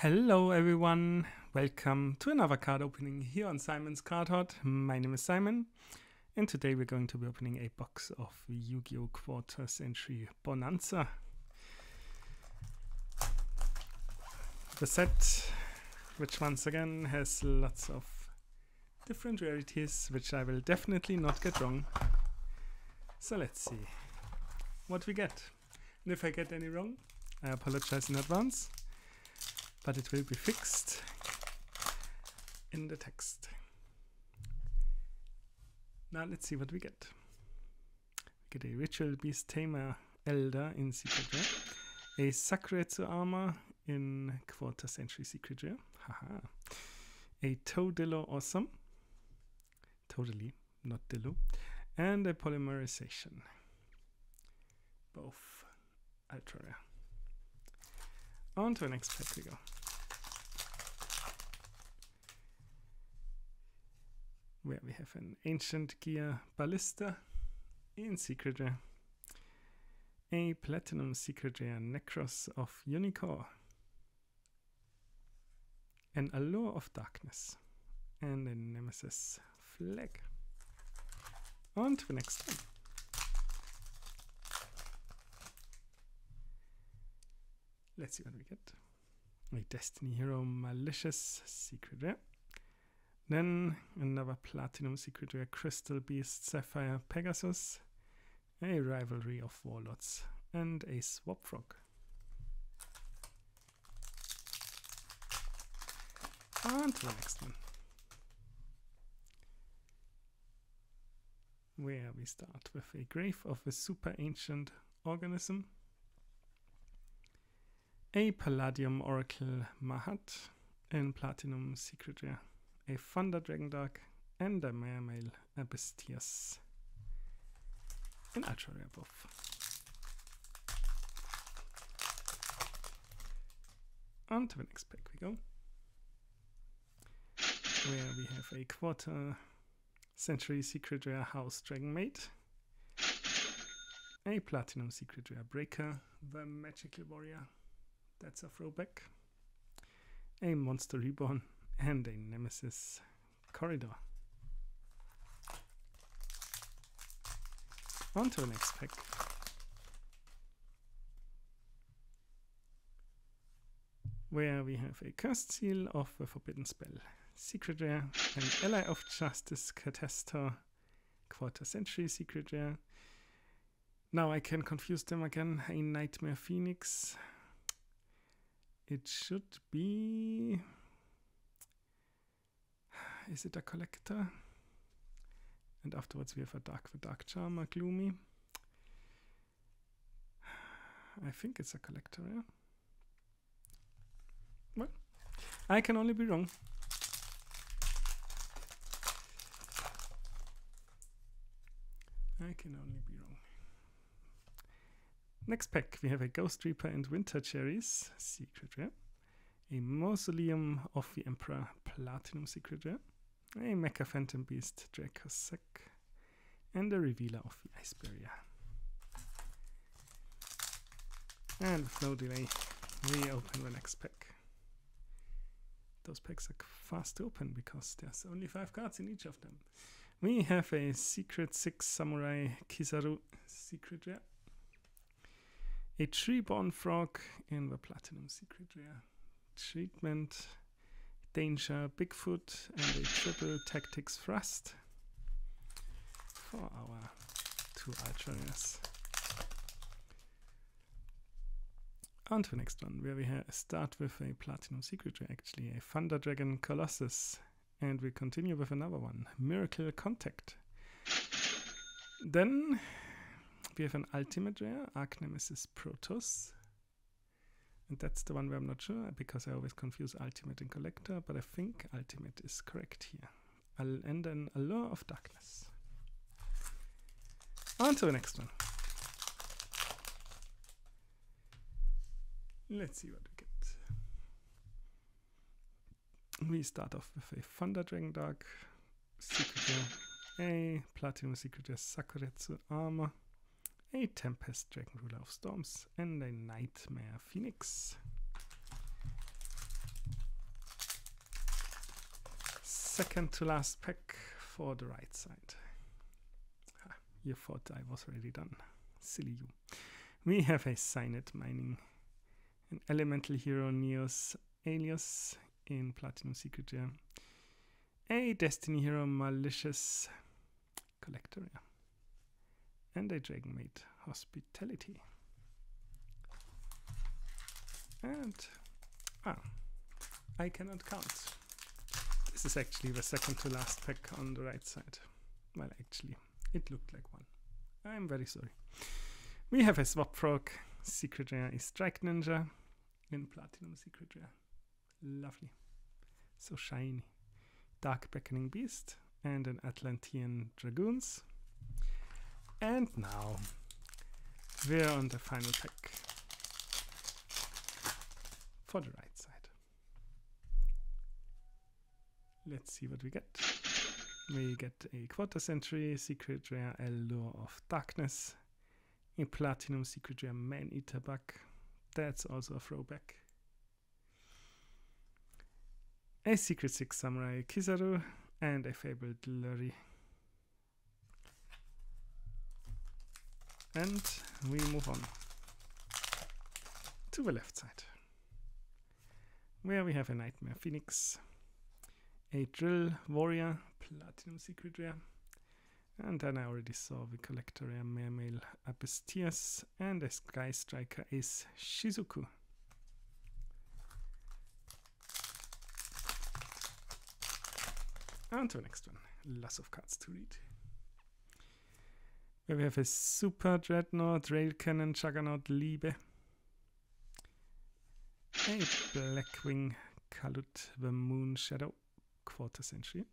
Hello everyone, welcome to another card opening here on Simon's Card Hut. My name is Simon and today we're going to be opening a box of YuGiOh Quarter Century Bonanza. The set, which once again has lots of different rarities, which I will definitely not get wrong. So let's see what we get. And if I get any wrong, I apologize in advance. But it will be fixed in the text. Now let's see what we get. We get a Ritual Beast Tamer Elder in Secret Rare, a Sakuretsu Armor in Quarter Century Secret Rare, haha, a Toadillo Awesome, totally, not Dillo, and a Polymerization, both ultra rare. On to the next pack we go. Where we have an Ancient Gear Ballista in Secret Rare, a Platinum Secret Rare Necros of YuGiOh, an Allure of Darkness, and a Nemesis Flag. On to the next one. Let's see what we get. A Destiny Hero Malicious Secret Rare. Then another Platinum Secret Rare Crystal Beast Sapphire Pegasus. A Rivalry of Warlords. And a Swap Frog. On to the next one. Where we start with a Grave of a Super Ancient Organism. A Palladium Oracle Mahat in Platinum Secret Rare, a Thunder Dragon Dark, and a Mermail Abystias in Ultra Rare both. On to the next pack we go, where we have a Quarter Century Secret Rare House Dragon Mate, a Platinum Secret Rare Breaker, the Magical Warrior. That's a throwback. A Monster Reborn and a Nemesis Corridor. On to the next pack. Where we have a Cursed Seal of a Forbidden Spell, Secret Rare, an Ally of Justice Catestor, Quarter Century Secret Rare. Now I can confuse them again. A Nightmare Phoenix. It should be... Is it a collector? And afterwards we have a Dark Charmer, Gloomy. I think it's a collector, yeah? Well, I can only be wrong. I can only be wrong. Next pack, we have a Ghost Reaper and Winter Cherries, Secret Rare, a Mausoleum of the Emperor, Platinum Secret Rare, a Mecha Phantom Beast, Dracossack, and a Revealer of the Ice Barrier. And with no delay, we open the next pack. Those packs are fast to open because there's only 5 cards in each of them. We have a Secret 6 Samurai Kizaru, Secret Rare, a Treeborn Frog in the Platinum Secret Rare, Treatment, Danger, Bigfoot, and a Triple Tactics Thrust for our 2 Ultra Rares. On to the next one, where we start with a Platinum Secret Rare, actually a Thunder Dragon Colossus, and we continue with another one, Miracle Contact. Then we have an Ultimate Rare, Arch Nemesis Protoss. And that's the one where I'm not sure, because I always confuse Ultimate and Collector, but I think Ultimate is correct here. And an Allure of Darkness. On to the next one. Let's see what we get. We start off with a Thunder Dragon Dark, Secret Rare, a Platinum Secret Rare Sakuretsu Armor, a Tempest Dragon Ruler of Storms, and a Nightmare Phoenix. second to last pack for the right side. You thought I was already done. Silly you. We have a Cyanide Mining, an Elemental Hero Neos Alias in Platinum Secret Rare, a Destiny Hero Malicious Collector Rare, and a Dragon Maid Hospitality. And I cannot count. This is actually the second to last pack on the right side. Well, actually, it looked like one. I'm very sorry. We have a Swap Frog, Secret Rare, a Strike Ninja in Platinum Secret Rare. Lovely. So shiny. Dark Beckoning Beast and an Atlantean Dragoons. And now we're on the final pack for the right side. Let's see what we get. We get a Quarter Century Secret Rare Allure of Darkness, a Platinum Secret Rare Man-Eater Bug. That's also a throwback. A Secret Six Samurai Kizaru and a Fabled Lurry. And we move on to the left side, where we have a Nightmare Phoenix, a Drill Warrior, Platinum Secret Rare, and then I already saw the Collector Rare Mermail Abyss Tears and a Sky Striker Ace Shizuku. On to the next one. Lots of cards to read. Where we have a Super Dreadnought Rail Cannon Juggernaut Liebe, a Blackwing Kalut the Moon Shadow Quarter Century,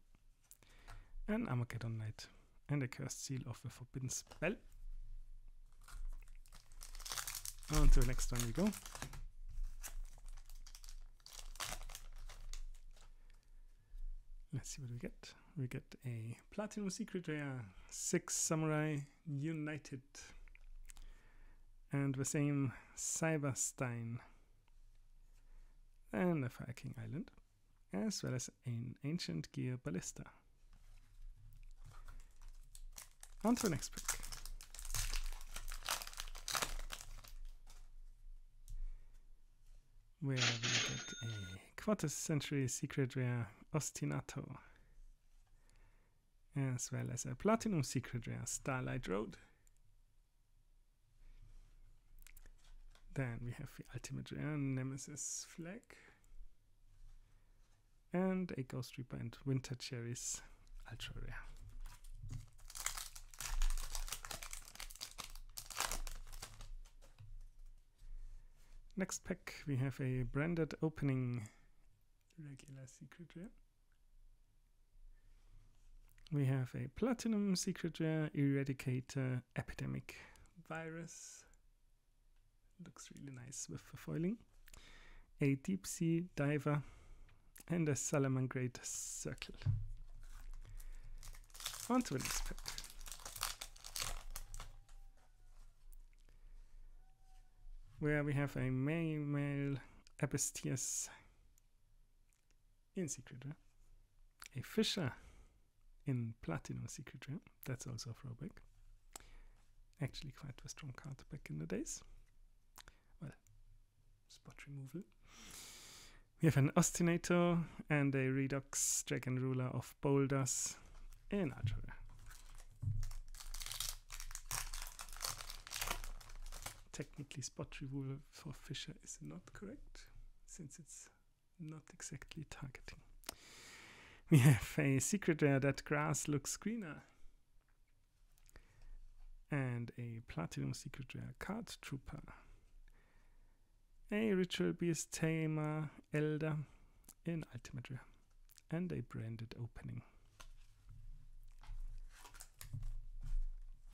an Armageddon Knight, and a Cursed Seal of the Forbidden Spell. On to the next one we go. Let's see what we get. We get a Platinum Secret Rare, 6 Samurai United, and the same Cyberstein, and a Fire King Island, as well as an Ancient Gear Ballista. On to the next pick. Where we get a Quarter Century Secret Rare Ostinato, as well as a Platinum Secret Rare Starlight Road. Then we have the Ultimate Rare Nemesis Flag, and a Ghost Reaper and Winter Cherries Ultra Rare. Next pack we have a branded opening regular Secret Rare. We have a Platinum Secret Rare Eradicator Epidemic Virus. Looks really nice with the foiling. A Deep Sea Diver and a Salamangrate Circle. On to the next pack. Where we have a Male Abyss Tears in Secret Rare, a Fisher in Platinum Secret Rare, that's also a throwback. Actually quite a strong card back in the days. Well, spot removal. We have an Ostinato and a Redux Dragon Ruler of Boulders in Ultra Rare. Technically spot removal for Fisher is not correct, since it's not exactly targeting. We have a Secret Rare That Grass Looks Greener, and a Platinum Secret Rare Card Trooper, a Ritual Beast Tamer Elder in Ultimate Rare, and a branded opening.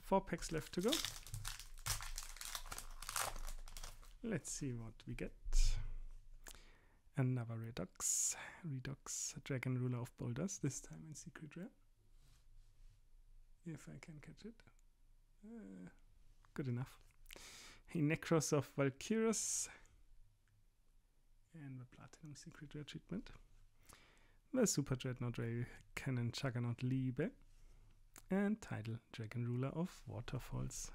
4 packs left to go. Let's see what we get. Another Redux Dragon Ruler of Boulders, this time in Secret Rare. If I can catch it. Good enough. A Necros of Valkyrus and the Platinum Secret Rare treatment. the Super Dreadnought Ray Cannon Juggernaut Liebe, and Tidal Dragon Ruler of Waterfalls.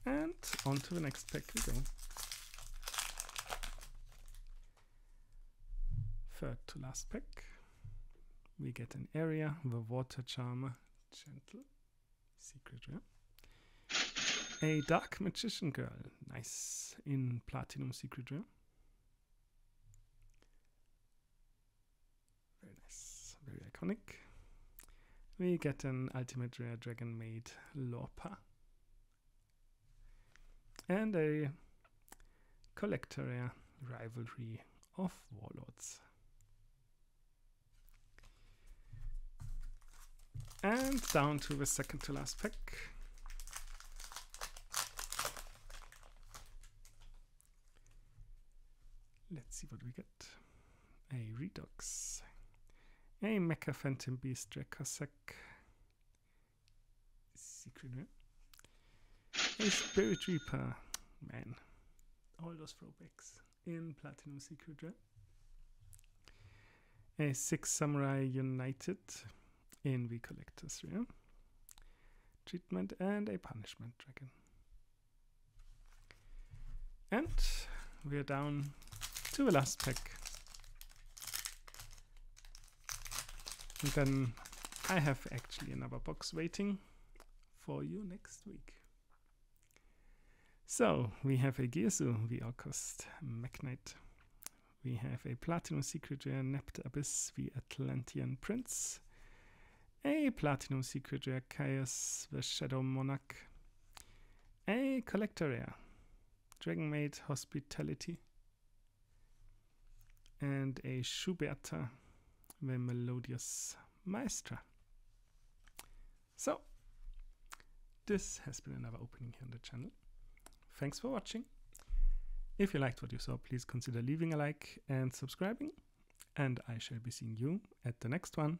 And on to the next pack we go. Third to last pack. We get an area, the Water Charmer, Gentle, Secret Rare. A Dark Magician Girl, nice, in Platinum Secret Rare. Very nice, very iconic. We get an Ultimate Rare Dragon Maid Lorpa. And a Collector Rare Rivalry of Warlords. And down to the second to last pack. Let's see what we get. A Redox. A Mecha Phantom Beast Drakosek. Secret Rare. A Spirit Reaper. Man. All those throwbacks in Platinum Secret Rare. A 6 Samurai United in the Collector's Rare. Treatment and a Punishment Dragon. And we are down to the last pack. And then I have actually another box waiting for you next week. So we have a Geasu, the Orcost Magnite. We have a Platinum Secret Rare Nept Abyss, the Atlantean Prince. A Platinum Secret Rare Chaos, the Shadow Monarch. A Collector Rare Dragon Maid Hospitality. And a Schuberta, the Melodious Maestra. So, this has been another opening here on the channel. Thanks for watching. If you liked what you saw, please consider leaving a like and subscribing. And I shall be seeing you at the next one.